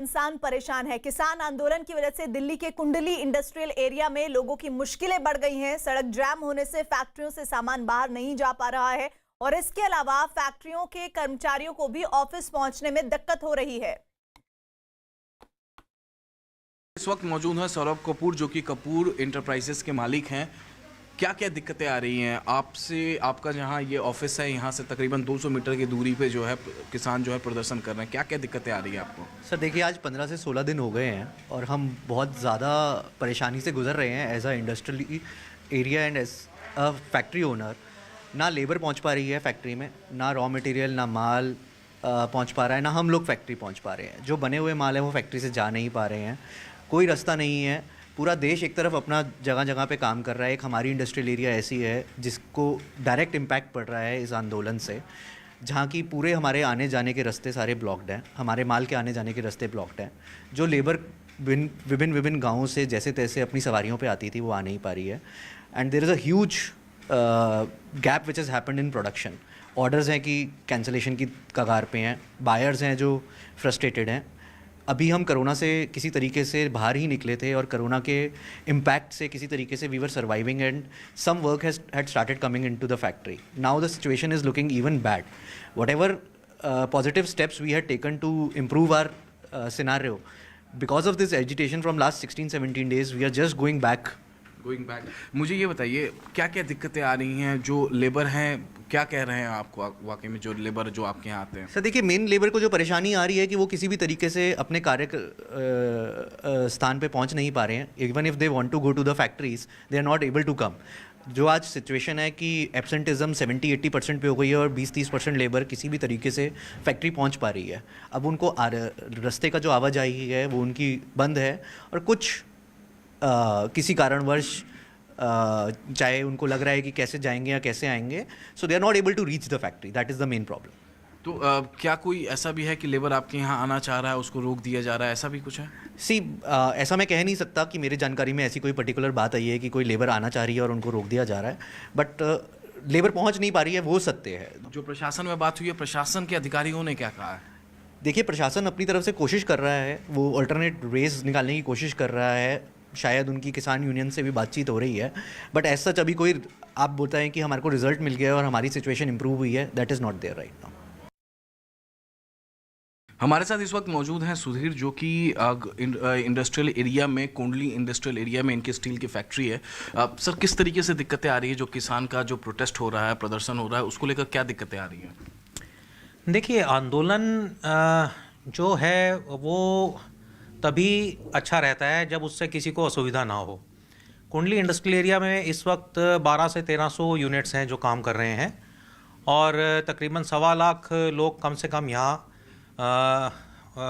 इंसान परेशान है। किसान आंदोलन की वजह से दिल्ली के कुंडली इंडस्ट्रियल एरिया में लोगों की मुश्किलें बढ़ गई हैं। सड़क जाम होने से फैक्ट्रियों से सामान बाहर नहीं जा पा रहा है और इसके अलावा फैक्ट्रियों के कर्मचारियों को भी ऑफिस पहुंचने में दिक्कत हो रही है। इस वक्त मौजूद हैं सौरभ कपूर, जो कि कपूर इंटरप्राइजेस के मालिक हैं। क्या क्या दिक्कतें आ रही हैं आपसे? आपका जहां ये ऑफिस है, यहां से तकरीबन 200 मीटर की दूरी पे जो है किसान जो है प्रदर्शन कर रहे हैं। क्या क्या दिक्कतें आ रही हैं आपको? सर देखिए, आज 15 से 16 दिन हो गए हैं और हम बहुत ज़्यादा परेशानी से गुजर रहे हैं as a industrial area and as a factory owner. ना लेबर पहुंच पा रही है फैक्ट्री में, ना रॉ मटेरियल, ना माल पहुंच पा रहा है, ना हम लोग फैक्ट्री पहुंच पा रहे हैं। जो बने हुए माल है वो फैक्ट्री से जा नहीं पा रहे हैं, कोई रास्ता नहीं है। पूरा देश एक तरफ अपना जगह जगह पे काम कर रहा है। एक हमारी इंडस्ट्रियल एरिया ऐसी है जिसको डायरेक्ट इम्पैक्ट पड़ रहा है इस आंदोलन से, जहाँ की पूरे हमारे आने जाने के रास्ते सारे ब्लॉक्ड हैं, हमारे माल के आने जाने के रास्ते ब्लॉक्ड हैं। जो लेबर विभिन्न गाँवों से जैसे तैसे अपनी सवारियों पे आती थी वो आ नहीं पा रही है। And there is a huge gap which is happened in production. Orders हैं कि कैंसलेशन की कगार पे हैं, बायर्स हैं जो फ्रस्ट्रेटेड हैं। अभी हम कोरोना से किसी तरीके से बाहर ही निकले थे और कोरोना के इम्पैक्ट से किसी तरीके से we were surviving and some work had started coming into the factory. Now the situation is looking even bad. Whatever positive steps we had taken to improve our scenario, because of this agitation from last 16-17 days we are just going back. मुझे ये बताइए, क्या क्या दिक्कतें आ रही हैं? जो labour हैं क्या कह रहे हैं आपको वाकई में, जो लेबर जो आपके यहाँ आते हैं? सर देखिए, मेन लेबर को जो परेशानी आ रही है कि वो किसी भी तरीके से अपने कार्य स्थान पे पहुंच नहीं पा रहे हैं। Even if they want to go to the factories, they are not able to come. जो आज सिचुएशन है कि एब्सेंटिज्म 70-80% पे हो गई है और 20-30% लेबर किसी भी तरीके से फैक्ट्री पहुंच पा रही है। अब उनको रास्ते का जो आवाजाही है वो उनकी बंद है और कुछ किसी कारणवश चाहे उनको लग रहा है कि कैसे जाएंगे या कैसे आएंगे, so they are not able to reach the factory. That is the main problem. तो क्या कोई ऐसा भी है कि लेबर आपके यहाँ आना चाह रहा है, उसको रोक दिया जा रहा है, ऐसा भी कुछ है? ऐसा मैं कह नहीं सकता कि मेरी जानकारी में ऐसी कोई पर्टिकुलर बात आई है कि कोई लेबर आना चाह रही है और उनको रोक दिया जा रहा है, बट लेबर पहुँच नहीं पा रही है, वो सत्य है। जो प्रशासन में बात हुई है, प्रशासन के अधिकारियों ने क्या कहा है? देखिए, प्रशासन अपनी तरफ से कोशिश कर रहा है, वो अल्टरनेट वेज निकालने की कोशिश कर रहा है। शायद उनकी किसान यूनियन से भी बातचीत हो रही है, बट एज सच अभी कोई आप बोलता है कि हमारे को रिजल्ट मिल गया और हमारी सिचुएशन इंप्रूव हुई है, that is not there right now. हमारे साथ इस वक्त मौजूद हैं सुधीर, जो कि इंडस्ट्रियल एरिया में, कुंडली इंडस्ट्रियल एरिया में इनकी स्टील की फैक्ट्री है। सर, किस तरीके से दिक्कतें आ रही है? जो किसान का जो प्रोटेस्ट हो रहा है, प्रदर्शन हो रहा है, उसको लेकर क्या दिक्कतें आ रही हैं? देखिए, आंदोलन जो है वो तभी अच्छा रहता है जब उससे किसी को असुविधा ना हो। कुंडली इंडस्ट्रियल एरिया में इस वक्त 1200 से 1300 यूनिट्स हैं जो काम कर रहे हैं और तकरीबन 1.25 लाख लोग कम से कम यहाँ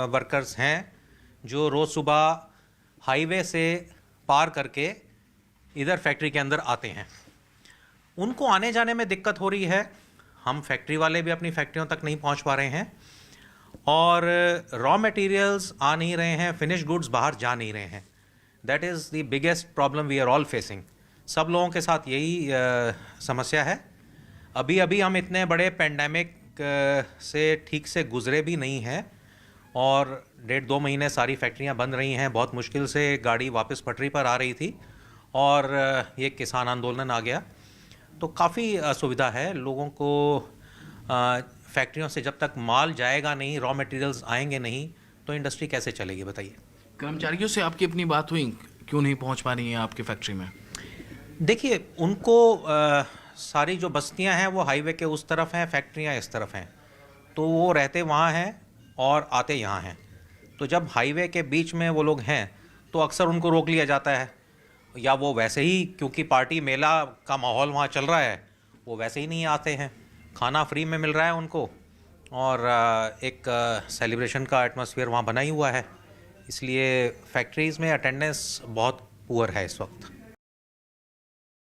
वर्कर्स हैं जो रोज़ सुबह हाईवे से पार करके इधर फैक्ट्री के अंदर आते हैं। उनको आने जाने में दिक्कत हो रही है। हम फैक्ट्री वाले भी अपनी फैक्ट्रियों तक नहीं पहुंच पा रहे हैं और रॉ मटेरियल्स आ नहीं रहे हैं, फिनिश गुड्स बाहर जा नहीं रहे हैं। That is the biggest problem we are all facing. सब लोगों के साथ यही समस्या है। अभी अभी हम इतने बड़े पेंडेमिक से ठीक से गुजरे भी नहीं हैं और 1.5-2 महीने सारी फैक्ट्रियां बंद रही हैं। बहुत मुश्किल से गाड़ी वापस पटरी पर आ रही थी और ये किसान आंदोलन आ गया, तो काफ़ी असुविधा है लोगों को। फैक्ट्रियों से जब तक माल जाएगा नहीं, रॉ मटेरियल्स आएंगे नहीं, तो इंडस्ट्री कैसे चलेगी बताइए? कर्मचारियों से आपकी अपनी बात हुई, क्यों नहीं पहुंच पा रही हैं आपकी फैक्ट्री में? देखिए, उनको सारी जो बस्तियां हैं वो हाईवे के उस तरफ हैं, फैक्ट्रियां इस तरफ हैं, तो वो रहते वहाँ हैं और आते यहाँ हैं। तो जब हाईवे के बीच में वो लोग हैं तो अक्सर उनको रोक लिया जाता है, या वो वैसे ही क्योंकि पार्टी मेला का माहौल वहाँ चल रहा है, वो वैसे ही नहीं आते हैं। खाना फ्री में मिल रहा है उनको और एक सेलिब्रेशन का एटमॉस्फेयर वहाँ बना ही हुआ है, इसलिए फैक्ट्रीज़ में अटेंडेंस बहुत पुअर है इस वक्त।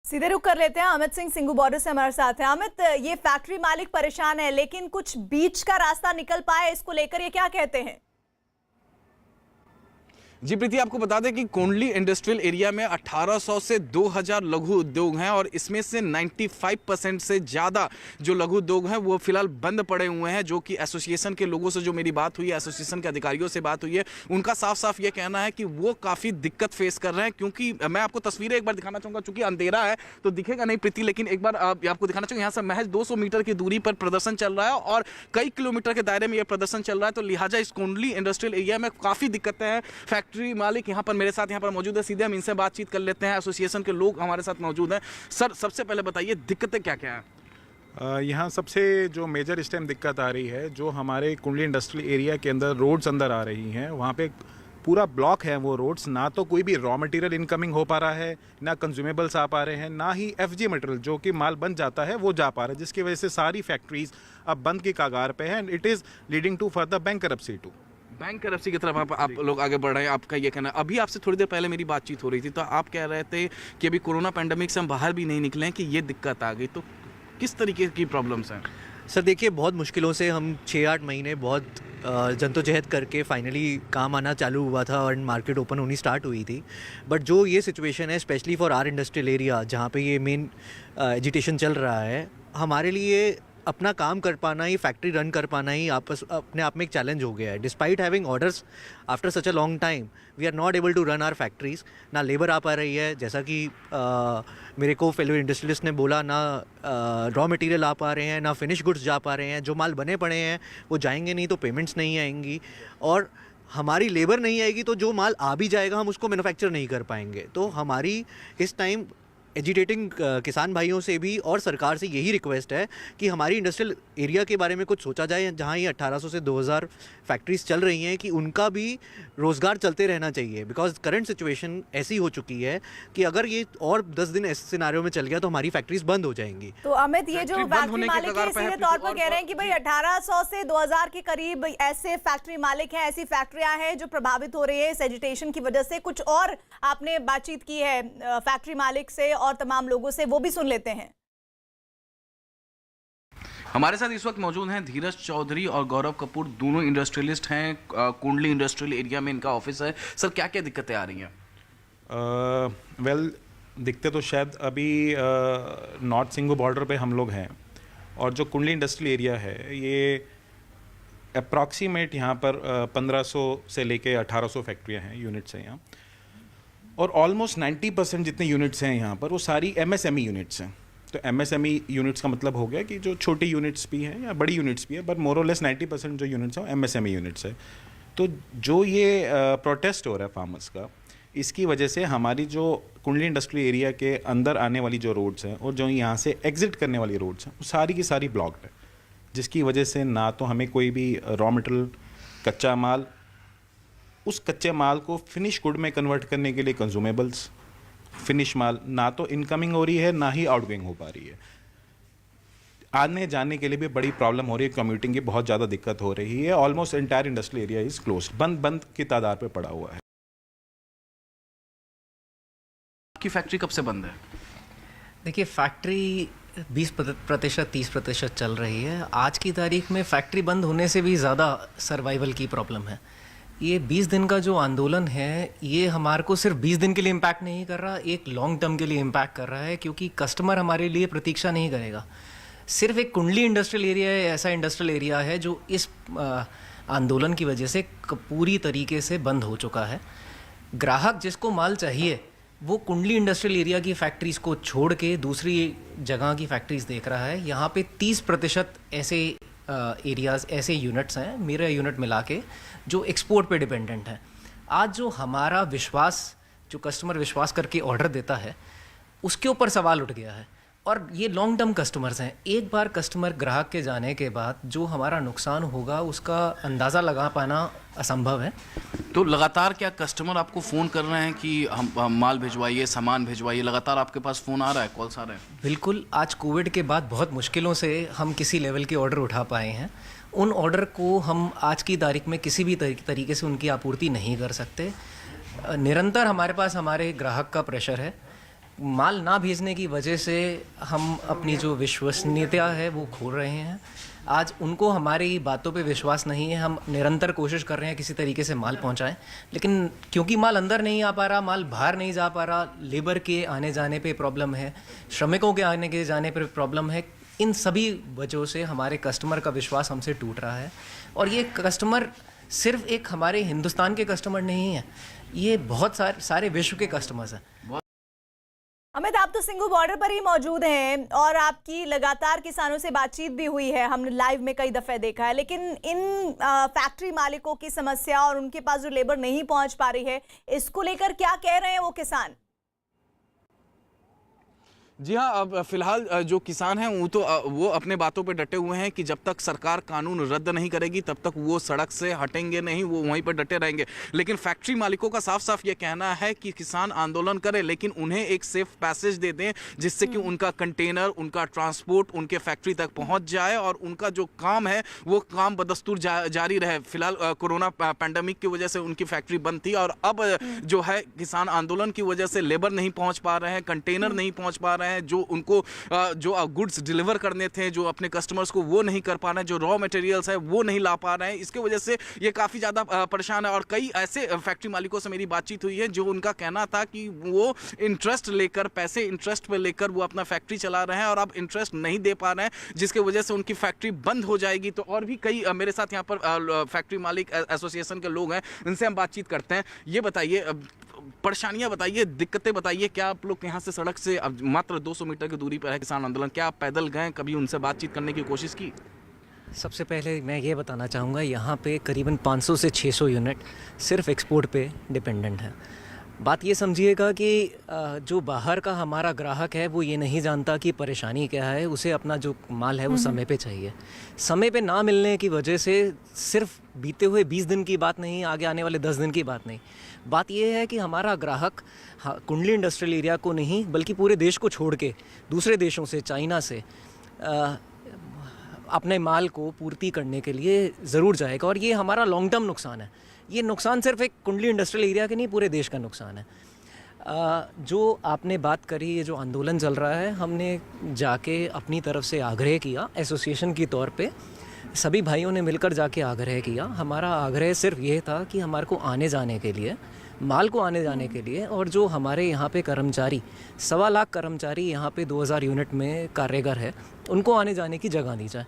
सीधे रुक कर लेते हैं, अमित सिंह सिंगू बॉर्डर से हमारे साथ हैं। अमित, ये फैक्ट्री मालिक परेशान है, लेकिन कुछ बीच का रास्ता निकल पाए, इसको लेकर ये क्या कहते हैं? जी प्रीति, आपको बता दें कि कोंडली इंडस्ट्रियल एरिया में 1800 से 2000 लघु उद्योग हैं और इसमें से 95% से ज़्यादा जो लघु उद्योग हैं वो फिलहाल बंद पड़े हुए हैं। जो कि एसोसिएशन के लोगों से जो मेरी बात हुई है, एसोसिएशन के अधिकारियों से बात हुई है, उनका साफ साफ ये कहना है कि वो काफ़ी दिक्कत फेस कर रहे हैं। क्योंकि मैं आपको तस्वीरें एक बार दिखाना चाहूँगा, चूँकि अंधेरा है तो दिखेगा नहीं प्रीति, लेकिन एक बार आपको दिखाना चाहूँगा। यहाँ से महज 200 मीटर की दूरी पर प्रदर्शन चल रहा है और कई किलोमीटर के दायरे में यह प्रदर्शन चल रहा है। तो लिहाजा इस कोंडली इंडस्ट्रियल एरिया में काफ़ी दिक्कतें हैं। फैक्ट्री मालिक यहाँ पर मेरे साथ यहाँ पर मौजूद है, सीधे हम इनसे बातचीत कर लेते हैं। एसोसिएशन के लोग हमारे साथ मौजूद हैं। सर, सबसे पहले बताइए दिक्कतें क्या क्या हैं? यहाँ सबसे जो मेजर इस टाइम दिक्कत आ रही है, जो हमारे कुंडली इंडस्ट्रियल एरिया के अंदर रोड्स अंदर आ रही हैं, वहाँ पे पूरा ब्लॉक है वो रोड्स। ना तो कोई भी रॉ मटेरियल इनकमिंग हो पा रहा है, ना कंज्यूमेबल्स आ पा रहे हैं, ना ही एफजी मटेरियल जो कि माल बन जाता है वो जा पा रहा है, जिसकी वजह से सारी फैक्ट्रीज अब बंद की कगार पे है and it is leading to further bankruptcy too. Bankruptcy की तरफ आप लोग आगे बढ़ रहे हैं, आपका ये कहना है। अभी आपसे थोड़ी देर पहले मेरी बातचीत हो रही थी तो आप कह रहे थे कि अभी कोरोना पैंडेमिक से हम बाहर भी नहीं निकले हैं कि ये दिक्कत आ गई। तो किस तरीके की प्रॉब्लम्स हैं? सर देखिए, बहुत मुश्किलों से हम 6-8 महीने बहुत जद्दोजहद करके फाइनली काम आना चालू हुआ था और मार्केट ओपन होनी स्टार्ट हुई थी। बट जो ये सिचुएशन है, specially for our industrial area जहाँ पे ये मेन एजिटेशन चल रहा है, हमारे लिए अपना काम कर पाना ही, फैक्ट्री रन कर पाना ही अपने आप में एक चैलेंज हो गया है। Despite having orders after such a long time, we are not able to run our factories. ना लेबर आ पा रही है, जैसा कि मेरे को फेलो इंडस्ट्रियलिस्ट ने बोला, ना रॉ मटेरियल आ पा रहे हैं, ना फिनिश गुड्स जा पा रहे हैं। जो माल बने पड़े हैं वो जाएंगे नहीं तो पेमेंट्स नहीं आएंगी, और हमारी लेबर नहीं आएगी तो जो माल आ भी जाएगा हम उसको मैन्युफैक्चर नहीं कर पाएंगे। तो हमारी इस टाइम एजिटेटिंग किसान भाइयों से भी और सरकार से यही रिक्वेस्ट है कि हमारी इंडस्ट्रियल एरिया के बारे में कुछ सोचा जाए, जहाँ ये 1800 से 2000 फैक्ट्रीज चल रही हैं, कि उनका भी रोज़गार चलते रहना चाहिए। बिकॉज करंट सिचुएशन ऐसी हो चुकी है कि अगर ये और 10 दिन ऐसे सिनारियों में चल गया तो हमारी फैक्ट्रीज बंद हो जाएंगी। तो अमित, ये जो फैक्ट्री मालिक है सीधे तौर पर कह रहे हैं कि भाई 1800 से 2000 के करीब ऐसे फैक्ट्री मालिक हैं, ऐसी फैक्ट्रियां हैं जो प्रभावित हो रही है इस एजिटेशन की वजह से। कुछ और आपने बातचीत की है फैक्ट्री मालिक से और तमाम लोगों से, वो भी सुन लेते हैं। हमारे साथ इस वक्त मौजूद हैं धीरज चौधरी और गौरव कपूर, दोनों इंडस्ट्रियलिस्ट हैं। कोंडली इंडस्ट्रियल एरिया में इनका ऑफिस है। सर, क्या क्या दिक्कतें आ रही हैं? वेल, दिक्कतें तो शायद अभी नॉर्थ सिंगू बॉर्डर पे हम लोग हैं, और जो कुंडली इंडस्ट्रियल एरिया है ये अप्रॉक्सीमेट यहाँ पर 1500 से लेके 1800 फैक्ट्रियाँ हैं, यूनिट्स हैं यहाँ, और ऑलमोस्ट 90% जितने यूनिट्स हैं यहाँ पर वो सारी MSME यूनिट्स हैं। तो MSME यूनिट्स का मतलब हो गया कि जो छोटी यूनिट्स भी हैं या बड़ी यूनिट्स भी है, बट मोर और लेस 90% जो यूनिट्स हैं MSME यूनिट्स है। तो जो ये प्रोटेस्ट हो रहा है फार्मर्स का, इसकी वजह से हमारी जो कुंडली इंडस्ट्रियल एरिया के अंदर आने वाली जो रोड्स हैं और जो यहाँ से एग्जिट करने वाली रोड्स हैं वो सारी की सारी ब्लॉक्ड है, जिसकी वजह से ना तो हमें कोई भी रॉ मटेरियल, कच्चा माल, उस कच्चे माल को फिनिश गुड में कन्वर्ट करने के लिए कंज्यूमेबल्स, फिनिश माल ना तो इनकमिंग हो रही है ना ही आउटगोइंग हो पा रही है। आने जाने के लिए भी बड़ी प्रॉब्लम हो रही है, कम्यूटिंग की बहुत ज़्यादा दिक्कत हो रही है। Almost entire industrial area is close, बंद की तादाद पे पड़ा हुआ है। आपकी फैक्ट्री कब से बंद है? देखिए, फैक्ट्री 20% 30% चल रही है। आज की तारीख में फैक्ट्री बंद होने से भी ज़्यादा सर्वाइवल की प्रॉब्लम है। ये 20 दिन का जो आंदोलन है, ये हमारे को सिर्फ 20 दिन के लिए इम्पैक्ट नहीं कर रहा, एक लॉन्ग टर्म के लिए इम्पैक्ट कर रहा है, क्योंकि कस्टमर हमारे लिए प्रतीक्षा नहीं करेगा। सिर्फ एक कुंडली इंडस्ट्रियल एरिया ऐसा इंडस्ट्रियल एरिया है जो इस आंदोलन की वजह से पूरी तरीके से बंद हो चुका है। ग्राहक जिसको माल चाहिए वो कुंडली इंडस्ट्रियल एरिया की फैक्ट्रीज़ को छोड़ के दूसरी जगह की फैक्ट्रीज़ देख रहा है। यहाँ पे 30% ऐसे एरियाज़, ऐसे यूनिट्स हैं, मेरा यूनिट मिला के, जो एक्सपोर्ट पे डिपेंडेंट हैं। आज जो हमारा विश्वास, जो कस्टमर विश्वास करके ऑर्डर देता है, उसके ऊपर सवाल उठ गया है। और ये लॉन्ग टर्म कस्टमर्स हैं। एक बार कस्टमर, ग्राहक के जाने के बाद जो हमारा नुकसान होगा उसका अंदाज़ा लगा पाना असंभव है। तो लगातार क्या कस्टमर आपको फ़ोन कर रहे हैं कि हम माल भिजवाइए, सामान भिजवाइए? लगातार आपके पास फ़ोन आ रहा है, कॉल्स आ रहे हैं? बिल्कुल। आज कोविड के बाद बहुत मुश्किलों से हम किसी लेवल के ऑर्डर उठा पाए हैं। उन ऑर्डर को हम आज की तारीख में किसी भी तरीके से उनकी आपूर्ति नहीं कर सकते। निरंतर हमारे पास हमारे ग्राहक का प्रेशर है। माल ना भेजने की वजह से हम अपनी जो विश्वसनीयता है वो खो रहे हैं। आज उनको हमारी बातों पे विश्वास नहीं है। हम निरंतर कोशिश कर रहे हैं किसी तरीके से माल पहुंचाएं, लेकिन क्योंकि माल अंदर नहीं आ पा रहा, माल बाहर नहीं जा पा रहा, लेबर के आने जाने पे प्रॉब्लम है, श्रमिकों के आने के जाने पे प्रॉब्लम है, इन सभी वजहों से हमारे कस्टमर का विश्वास हमसे टूट रहा है। और ये कस्टमर सिर्फ एक हमारे हिंदुस्तान के कस्टमर नहीं है, ये बहुत सारे विश्व के कस्टमर्स हैं। अमित, आप तो सिंघू बॉर्डर पर ही मौजूद हैं और आपकी लगातार किसानों से बातचीत भी हुई है, हमने लाइव में कई दफे देखा है, लेकिन इन फैक्ट्री मालिकों की समस्या और उनके पास जो लेबर नहीं पहुंच पा रही है, इसको लेकर क्या कह रहे हैं वो किसान? जी हाँ, अब फिलहाल जो किसान हैं वो अपने बातों पे डटे हुए हैं कि जब तक सरकार कानून रद्द नहीं करेगी तब तक वो सड़क से हटेंगे नहीं, वो वहीं पर डटे रहेंगे। लेकिन फैक्ट्री मालिकों का साफ साफ ये कहना है कि किसान आंदोलन करें, लेकिन उन्हें एक सेफ पैसेज दे दें जिससे कि उनका कंटेनर, उनका ट्रांसपोर्ट उनके फैक्ट्री तक पहुँच जाए और उनका जो काम है वो काम बदस्तूर जारी रहे। फिलहाल कोरोना पैंडेमिक की वजह से उनकी फैक्ट्री बंद थी और अब जो है किसान आंदोलन की वजह से लेबर नहीं पहुँच पा रहे हैं, कंटेनर नहीं पहुँच पा रहे हैं, जो उनको जो गुड्स डिलीवर करने थे, जो अपने कस्टमर्स को वो नहीं कर पा रहे हैं, जो रॉ मटेरियल्स है वो नहीं ला पा रहे हैं। इसके वजह से ये काफ़ी ज़्यादा परेशान है। और कई ऐसे फैक्ट्री मालिकों से मेरी बातचीत हुई है जो उनका कहना था कि वो इंटरेस्ट लेकर, पैसे इंटरेस्ट पे लेकर वो अपना फैक्ट्री चला रहे हैं और अब इंटरेस्ट नहीं दे पा रहे हैं, जिसकी वजह से उनकी फैक्ट्री बंद हो जाएगी। तो और भी कई मेरे साथ यहाँ पर फैक्ट्री मालिक एसोसिएशन के लोग हैं, उनसे हम बातचीत करते हैं। ये बताइए, परेशानियां बताइए, दिक्कतें बताइए, क्या आप लोग यहाँ से सड़क से मात्र 200 मीटर की दूरी पर है किसान आंदोलन, क्या आप पैदल गए, कभी उनसे बातचीत करने की कोशिश की? सबसे पहले मैं ये बताना चाहूँगा, यहाँ पे करीबन 500 से 600 यूनिट सिर्फ एक्सपोर्ट पे डिपेंडेंट है। बात ये समझिएगा कि जो बाहर का हमारा ग्राहक है वो ये नहीं जानता कि परेशानी क्या है, उसे अपना जो माल है वो समय पे चाहिए। समय पे ना मिलने की वजह से सिर्फ बीते हुए 20 दिन की बात नहीं, आगे आने वाले 10 दिन की बात नहीं, बात यह है कि हमारा ग्राहक कुंडली इंडस्ट्रियल एरिया को नहीं बल्कि पूरे देश को छोड़ के दूसरे देशों से, चाइना से अपने माल को पूर्ति करने के लिए ज़रूर जाएगा। और ये हमारा लॉन्ग टर्म नुकसान है। ये नुकसान सिर्फ एक कुंडली इंडस्ट्रियल एरिया के नहीं, पूरे देश का नुकसान है। जो आपने बात करी, ये जो आंदोलन चल रहा है, हमने जाके अपनी तरफ से आग्रह किया, एसोसिएशन की तौर पे सभी भाइयों ने मिलकर जाके आग्रह किया। हमारा आग्रह सिर्फ ये था कि हमारे को आने जाने के लिए, माल को आने जाने के लिए, और जो हमारे यहाँ पे कर्मचारी 1.25 लाख कर्मचारी यहाँ पे 2000 यूनिट में कार्यगर है, उनको आने जाने की जगह दी जाए।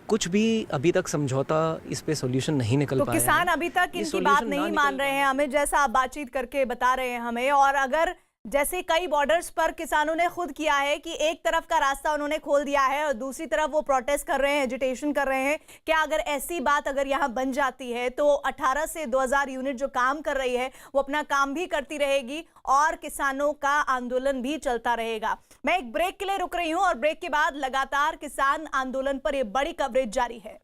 कुछ भी अभी तक समझौता इस पे सॉल्यूशन नहीं निकल पाया है। किसान अभी तक इनकी बात नहीं मान रहे हैं, हमें जैसा आप बातचीत करके बता रहे हैं हमें। और अगर जैसे कई बॉर्डर्स पर किसानों ने खुद किया है कि एक तरफ का रास्ता उन्होंने खोल दिया है और दूसरी तरफ वो प्रोटेस्ट कर रहे हैं, एजिटेशन कर रहे हैं, क्या अगर ऐसी बात अगर यहाँ बन जाती है तो 18 से 2000 यूनिट जो काम कर रही है वो अपना काम भी करती रहेगी और किसानों का आंदोलन भी चलता रहेगा। मैं एक ब्रेक के लिए रुक रही हूँ और ब्रेक के बाद लगातार किसान आंदोलन पर यह बड़ी कवरेज जारी है।